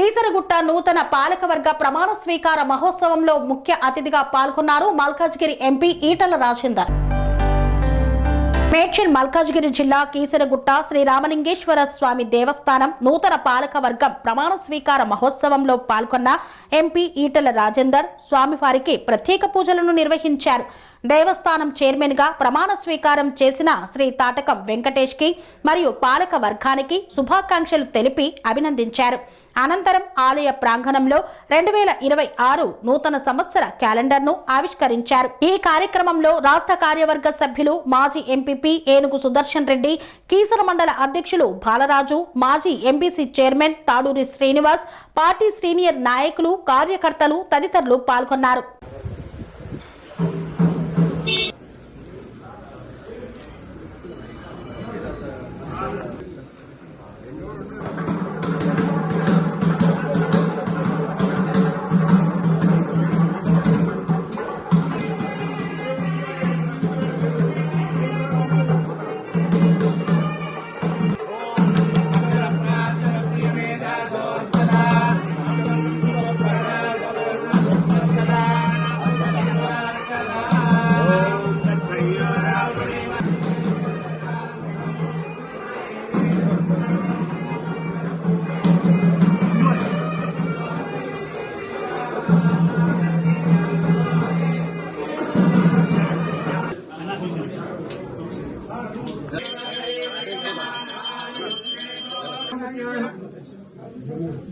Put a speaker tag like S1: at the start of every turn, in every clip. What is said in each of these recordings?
S1: కీసరగుట్ట నూతన పాలకవర్గ ప్రమాణ స్వీకార మహోత్సవంలో ముఖ్య అతిథిగా పాల్గొన్నారు మల్కాజ్గిరి ఎంపీ ఈటల రాజేందర్. మేడ్చల్ మల్కాజ్గిరి జిల్లా కీసరగుట్ట శ్రీ రామలింగేశ్వర స్వామి దేవస్థానం నూతన పాలకవర్గం ప్రమాణ స్వీకార మహోత్సవంలో పాల్గొన్న ఎంపీ ఈటల రాజేందర్ స్వామివారికి ప్రత్యేక పూజలను నిర్వహించారు. దేవస్థానం చైర్మన్ గా ప్రమాణ స్వీకారం చేసిన శ్రీ తాటకం వెంకటేష్ కి మరియు పాలక వర్గానికి శుభాకాంక్షలు తెలిపి అభినందించారు. అనంతరం ఆలయ ప్రాంగణంలో 2026 నూతన సంవత్సర క్యాలెండర్ను ఆవిష్కరించారు. ఈ కార్యక్రమంలో రాష్ట్ర కార్యవర్గ సభ్యులు మాజీ ఎంపీపీ ఏనుగు సుదర్శన్ రెడ్డి, కీసర మండల అధ్యక్షులు బాలరాజు, మాజీ MBC chairman Taduri Srinivas, party senior నాయకులు, కార్యకర్తలు తదితరులు పాల్గొన్నారు.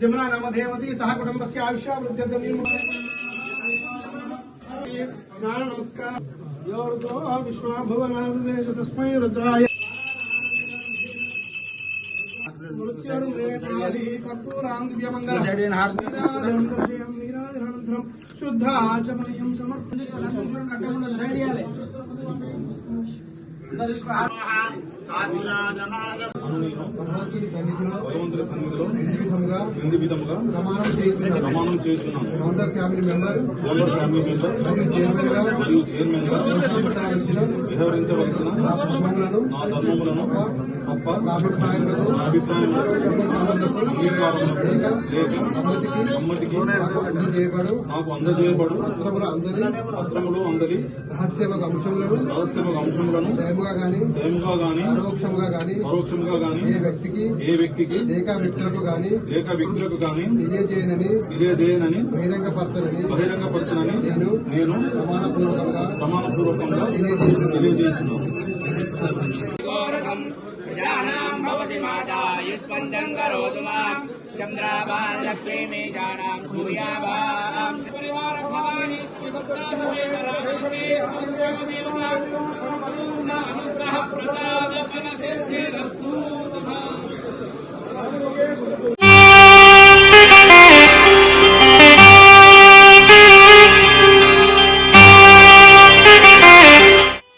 S2: जमुना नाम देवती सह कुटुंबस्य आयुष्यावृद्ध्यर्थं नमस्कार योर्दो विश्वाभुवनादेश तस्मै रुद्राय मृत्युर्मेधाली कर्पूरां दिव्यमङ्गलम् शुद्धाचमनीयं समर्पयामि
S3: భగవంతుడి సన్నిధిలో ఎన్ని విధముగా ప్రమాణం చేస్తున్నాను. మరియు చైర్మన్ గా వ్యవహరించవలసిన నా ధర్మములను తప్ప నా అభిప్రాయంలో సమ్మతికి నాకు అందజేయబడు పత్రములు అందరి రహస్యమ అంశములను స్వయముగా గాని పరోక్షముగా గాని ఏ వ్యక్తికి లేక వ్యక్తులకు గాని తెలియజేయనని బహిరంగపరచనని నేను ప్రమాణపూర్వకంగా తెలియజేస్తున్నాను.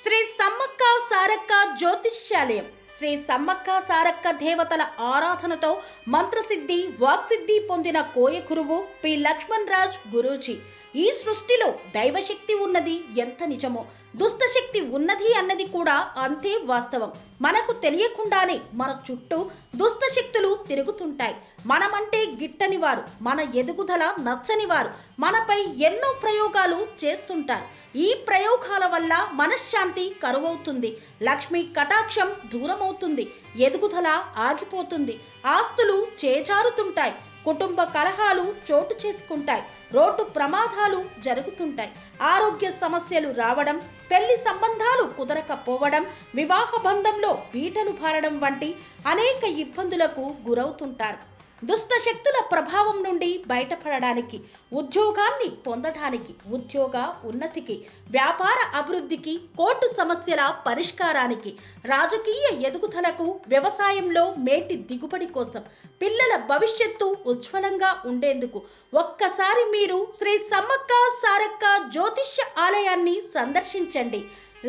S1: శ్రీ సమ్మక్క సారక్క జ్యోతిష్యాలయం శ్రీ సమ్మక్క సారక్క దేవతల ఆరాధనతో మంత్రసిద్ధి వాక్సిద్ధి పొందిన కోయ గురువు పి లక్ష్మణ్ రాజ్ గురూజీ. ఈ సృష్టిలో దైవశక్తి ఉన్నది ఎంత నిజమో దుష్టశక్తి ఉన్నది అన్నది కూడా అంతే వాస్తవం. మనకు తెలియకుండానే మన చుట్టూ దుష్టశక్తులు తిరుగుతుంటాయి. మనమంటే గిట్టని వారు, మన ఎదుగుదల నచ్చని వారు మనపై ఎన్నో ప్రయోగాలు చేస్తుంటారు. ఈ ప్రయోగాల వల్ల మనశ్శాంతి కరువవుతుంది, లక్ష్మీ కటాక్షం దూరమవుతుంది, ఎదుగుదల ఆగిపోతుంది, ఆస్తులు చేజారుతుంటాయి, కుటుంబ కలహాలు చోటు చేసుకుంటాయి, రోడ్డు ప్రమాదాలు జరుగుతుంటాయి, ఆరోగ్య సమస్యలు రావడం, పెళ్లి సంబంధాలు కుదరకపోవడం, వివాహ బంధంలో పీటలు భారడం వంటి అనేక ఇబ్బందులకు గురవుతుంటారు. దుష్టశక్తుల ప్రభావం నుండి బయటపడడానికి, ఉద్యోగాన్ని పొందడానికి, ఉద్యోగ ఉన్నతికి, వ్యాపార అభివృద్ధికి, కోర్టు సమస్యల పరిష్కారానికి, రాజకీయ ఎదుగుదలకు, వ్యవసాయంలో మేటి దిగుబడి కోసం, పిల్లల భవిష్యత్తు ఉజ్వలంగా ఉండేందుకు ఒక్కసారి మీరు శ్రీ సమ్మక్క సారక్క జ్యోతిష్య ఆలయాన్ని సందర్శించండి.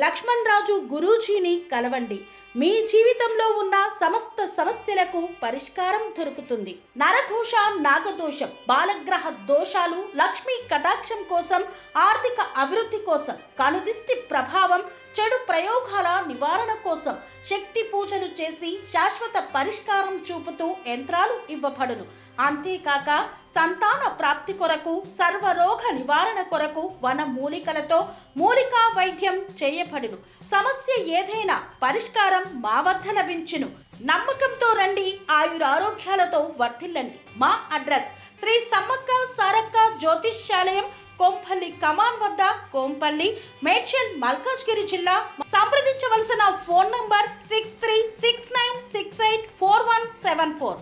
S1: లక్ష్మణ్ రాజు గురూజీని కలవండి. మీ జీవితంలో ఉన్న సమస్త సమస్యలకు పరిష్కారం దొరుకుతుంది. నరఘోష, నాగదోషం, బాలగ్రహ దోషాలు, లక్ష్మీ కటాక్షం కోసం, ఆర్థిక అభివృద్ధి కోసం, కనుదిష్టి ప్రభావం, చెడు ప్రయోగాల నివారణ కోసం శక్తి పూజలు చేసి శాశ్వత పరిష్కారం చూపుతూ యంత్రాలు ఇవ్వబడును. అంతేకాక సంతాన ప్రాప్తి కొరకు, సర్వరోగ నివారణ కొరకు వన మూలికలతో మూలికా వైద్యం చేయబడును. సమస్య ఏదైనా పరిష్కారం మా వద్ద లభించును. నమ్మకంతో రండి, ఆయురారోగ్యాలతో వర్ధిల్లండి. మా అడ్రస్ శ్రీ సమ్మక్క సారక్క జ్యోతిష్యాలయం, కోంపల్లి కమాన్ వద్ద, కోంపల్లి, మేడ్చల్, మల్కాజ్గిరి జిల్లా. సంప్రదించవలసిన ఫోన్ నంబర్ 6369684174.